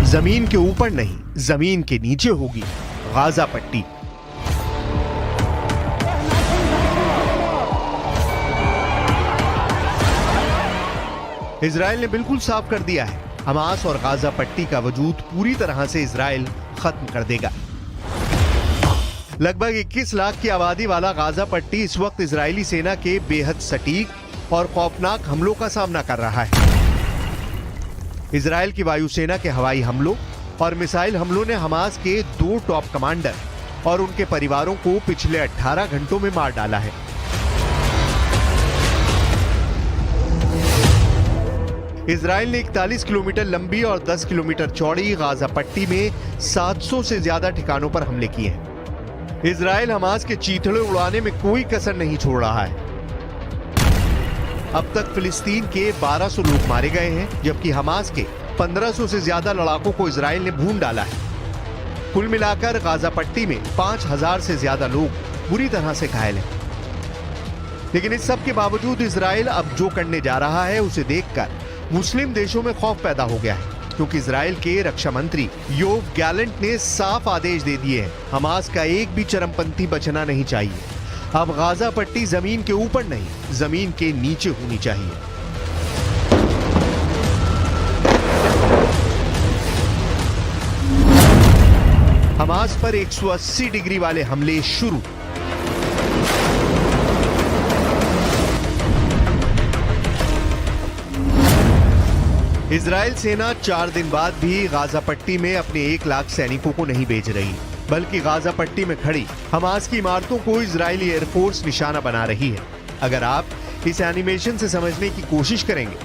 जमीन के ऊपर नहीं, जमीन के नीचे होगी गाजा पट्टी। इजराइल ने बिल्कुल साफ कर दिया है, हमास और गाजा पट्टी का वजूद पूरी तरह से इजराइल खत्म कर देगा। लगभग 21 लाख की आबादी वाला गाजा पट्टी इस वक्त इजरायली सेना के बेहद सटीक और खौफनाक हमलों का सामना कर रहा है। इजराइल की वायुसेना के हवाई हमलों और मिसाइल हमलों ने हमास के 2 टॉप कमांडर और उनके परिवारों को पिछले 18 घंटों में मार डाला है। इजराइल ने 41 किलोमीटर लंबी और 10 किलोमीटर चौड़ी गाजा पट्टी में 700 से ज्यादा ठिकानों पर हमले किए हैं। इजराइल हमास के चीथड़े उड़ाने में कोई कसर नहीं छोड़ रहा है। अब तक फिलिस्तीन के 1200 लोग मारे गए हैं, जबकि हमास के 1500 से ज्यादा लड़ाकों को इजराइल ने भून डाला है। कुल मिलाकर गाजा पट्टी में 5000 से ज्यादा लोग बुरी तरह से घायल हैं। लेकिन इस सब के बावजूद इजराइल अब जो करने जा रहा है उसे देखकर मुस्लिम देशों में खौफ पैदा हो गया है, क्योंकि इजराइल के रक्षा मंत्री योव गैलेंट ने साफ आदेश दे दिए हैं, हमास का एक भी चरमपंथी बचना नहीं चाहिए। अब गाजा पट्टी जमीन के ऊपर नहीं, जमीन के नीचे होनी चाहिए। हमास पर 180 डिग्री वाले हमले शुरू। इजराइल सेना 4 दिन बाद भी गाजा पट्टी में अपने 1 लाख सैनिकों को नहीं भेज रही, बल्कि गाजा पट्टी में खड़ी हमास की इमारतों को इजरायली एयरफोर्स निशाना बना रही है। अगर आप इस एनिमेशन से समझने की कोशिश करेंगे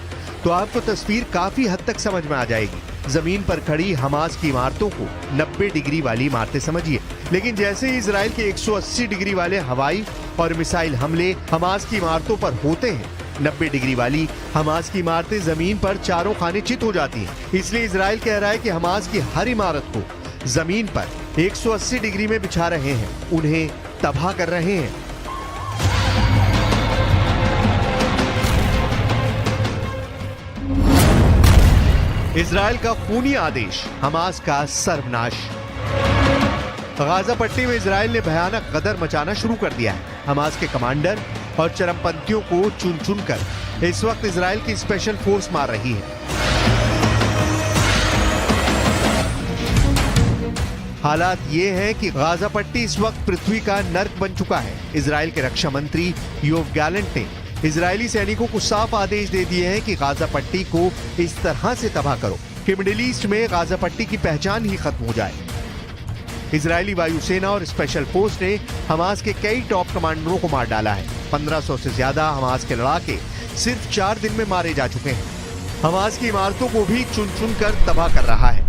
तो आपको तस्वीर काफी हद तक समझ में आ जाएगी। जमीन पर खड़ी हमास की इमारतों को 90 डिग्री वाली इमारतें समझिए, लेकिन जैसे ही इजराइल के 180 डिग्री वाले हवाई और मिसाइल हमले हमास की इमारतों पर होते हैं, 90 डिग्री वाली हमास की इमारतें जमीन पर चारों खाने चित हो जाती हैं। इसलिए इजराइल कह रहा है कि हमास की हर इमारत को जमीन पर 180 डिग्री में बिछा रहे हैं, उन्हें तबाह कर रहे हैं। इजराइल का खूनी आदेश, हमास का सर्वनाश। गाजा पट्टी में इजराइल ने भयानक गदर मचाना शुरू कर दिया है। हमास के कमांडर और चरमपंथियों को चुन चुनकर इस वक्त इजराइल की स्पेशल फोर्स मार रही है। हालात ये हैं कि गाजा पट्टी इस वक्त पृथ्वी का नर्क बन चुका है। इजराइल के रक्षा मंत्री योव गैलेंट ने इजरायली सैनिकों को साफ आदेश दे दिए हैं कि गाजा पट्टी को इस तरह से तबाह करो कि मिडिल ईस्ट में गाजा पट्टी की पहचान ही खत्म हो जाए। इजरायली वायुसेना और स्पेशल फोर्स ने हमास के कई टॉप कमांडरों को मार डाला है। 1500 से ज्यादा हमास के लड़ाके सिर्फ 4 दिन में मारे जा चुके हैं। हमास की इमारतों को भी चुन चुन कर तबाह कर रहा है।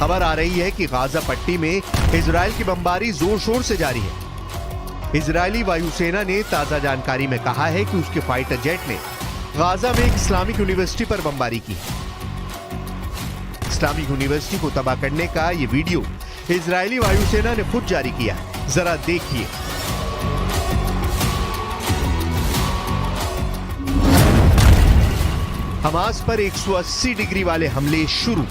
खबर आ रही है कि गाजा पट्टी में इजराइल की बमबारी जोर शोर से जारी है। इजरायली वायुसेना ने ताजा जानकारी में कहा है कि उसके फाइटर जेट ने गाजा में एक इस्लामिक यूनिवर्सिटी पर बमबारी की। इस्लामिक यूनिवर्सिटी को तबाह करने का ये वीडियो इजरायली वायुसेना ने खुद जारी किया है, जरा देखिए। हमास पर 180 डिग्री वाले हमले शुरू।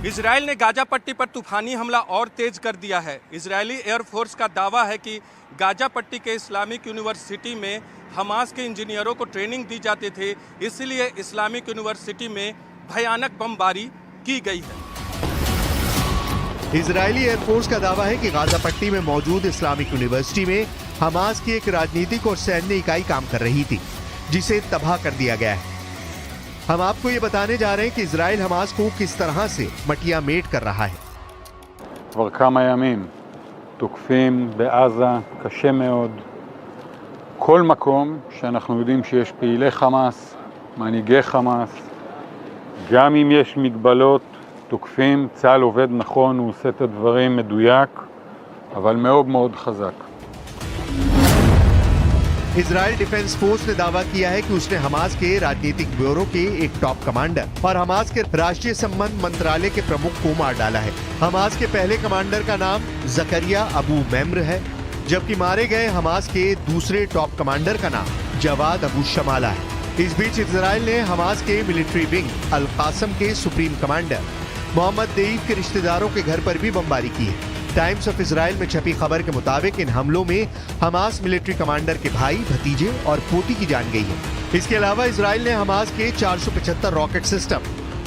इजराइल ने गाजा पट्टी पर तूफानी हमला और तेज कर दिया है। इजरायली एयरफोर्स का दावा है कि गाजा पट्टी के इस्लामिक यूनिवर्सिटी में हमास के इंजीनियरों को ट्रेनिंग दी जाती थी, इसलिए इस्लामिक यूनिवर्सिटी में भयानक बमबारी की गई है। इजरायली एयरफोर्स का दावा है कि गाजा पट्टी में मौजूद इस्लामिक यूनिवर्सिटी में हमास की एक राजनीतिक और सैन्य इकाई काम कर रही थी, जिसे तबाह कर दिया गया है। हम आपको ये बताने जा रहे हैं कि इजराइल हमास को किस तरह से मटिया मेट कर रहा है। כבר כמה ימים תוקפים בעזה קשה מאוד כל מקום שאנחנו יודעים שיש פעילי חמאס, מנהיגי חמאס, גם אם יש מגבלות תוקפים, צה"ל עובד נכון, הוא עושה את הדברים מדויק, אבל מאוד מאוד חזק. इजराइल डिफेंस फोर्स ने दावा किया है कि उसने हमास के राजनीतिक ब्यूरो के एक टॉप कमांडर और हमास के राष्ट्रीय संबंध मंत्रालय के प्रमुख को मार डाला है। हमास के पहले कमांडर का नाम जकरिया अबू मेम्र है, जबकि मारे गए हमास के दूसरे टॉप कमांडर का नाम जवाद अबू शमाला है। इस बीच इजराइल ने हमास के मिलिट्री विंग अल कासम के सुप्रीम कमांडर मोहम्मद देईफ के रिश्तेदारों के घर पर भी बमबारी की है। टाइम्स ऑफ इजराइल में छपी खबर के मुताबिक इन हमलों में हमास मिलिट्री कमांडर के भाई, भतीजे और पोती की जान गई है। इसके अलावा इजराइल ने हमास के 475 रॉकेट सिस्टम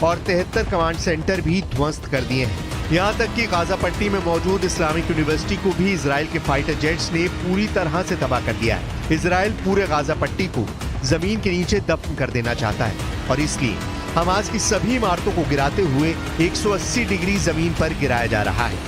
और 73 कमांड सेंटर भी ध्वस्त कर दिए हैं। यहाँ तक कि गाजा पट्टी में मौजूद इस्लामिक यूनिवर्सिटी को भी इजराइल के फाइटर जेट्स ने पूरी तरह से तबाह कर दिया है। इजराइल पूरे गाजा पट्टी को जमीन के नीचे दफन कर देना चाहता है और इसलिए हमास की सभी इमारतों को गिराते हुए 180 डिग्री जमीन पर गिराया जा रहा है।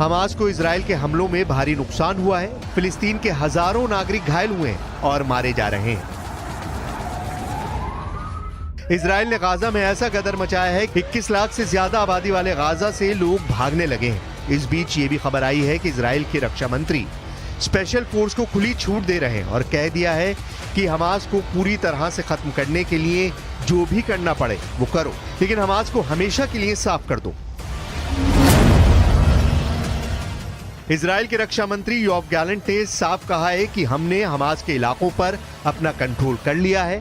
हमास को इजराइल के हमलों में भारी नुकसान हुआ है। फिलिस्तीन के हजारों नागरिक घायल हुए हैं और मारे जा रहे हैं। इजराइल ने गाजा में ऐसा गदर मचाया है कि 21 लाख से ज्यादा आबादी वाले गाजा से लोग भागने लगे हैं। इस बीच ये भी खबर आई है कि इजराइल के रक्षा मंत्री स्पेशल फोर्स को खुली छूट दे रहे हैं और कह दिया है कि हमास को पूरी तरह से खत्म करने के लिए जो भी करना पड़े वो करो, लेकिन हमास को हमेशा के लिए साफ कर दो। इजराइल के रक्षा मंत्री योव गैलेंट ने साफ कहा है कि हमने हमास के इलाकों पर अपना कंट्रोल कर लिया है,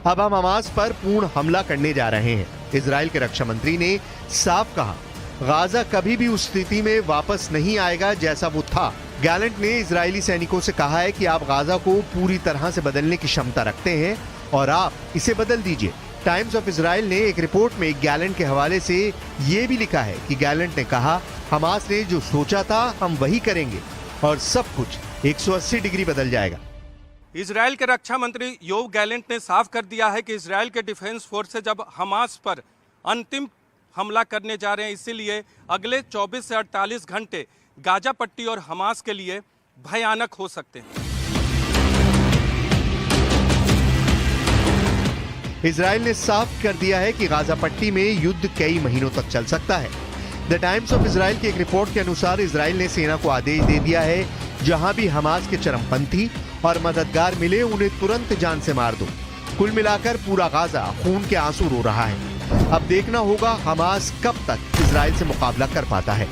अब हम हमास पर पूर्ण हमला करने जा रहे हैं। इजराइल के रक्षा मंत्री ने साफ कहा, गाजा कभी भी उस स्थिति में वापस नहीं आएगा जैसा वो था। गैलेंट ने इजरायली सैनिकों से कहा है कि आप गाजा को पूरी तरह से बदलने की क्षमता रखते हैं और आप इसे बदल दीजिए। टाइम्स ऑफ इजराइल ने एक रिपोर्ट में गैलेंट के हवाले से ये भी लिखा है कि गैलेंट ने कहा, हमास ने जो सोचा था हम वही करेंगे और सब कुछ 180 डिग्री बदल जाएगा। इजराइल के रक्षा मंत्री योव गैलेंट ने साफ कर दिया है कि इजराइल के डिफेंस फोर्सेज अब हमास पर अंतिम हमला करने जा रहे हैं, इसीलिए अगले 24 से 48 घंटे गाजा पट्टी और हमास के लिए भयानक हो सकते हैं। इजराइल ने साफ कर दिया है कि गाजा पट्टी में युद्ध कई महीनों तक चल सकता है। द टाइम्स ऑफ इजराइल की एक रिपोर्ट के अनुसार इजराइल ने सेना को आदेश दे दिया है, जहां भी हमास के चरमपंथी और मददगार मिले उन्हें तुरंत जान से मार दो। कुल मिलाकर पूरा गाजा खून के आंसू रो रहा है। अब देखना होगा हमास कब तक इजराइल से मुकाबला कर पाता है।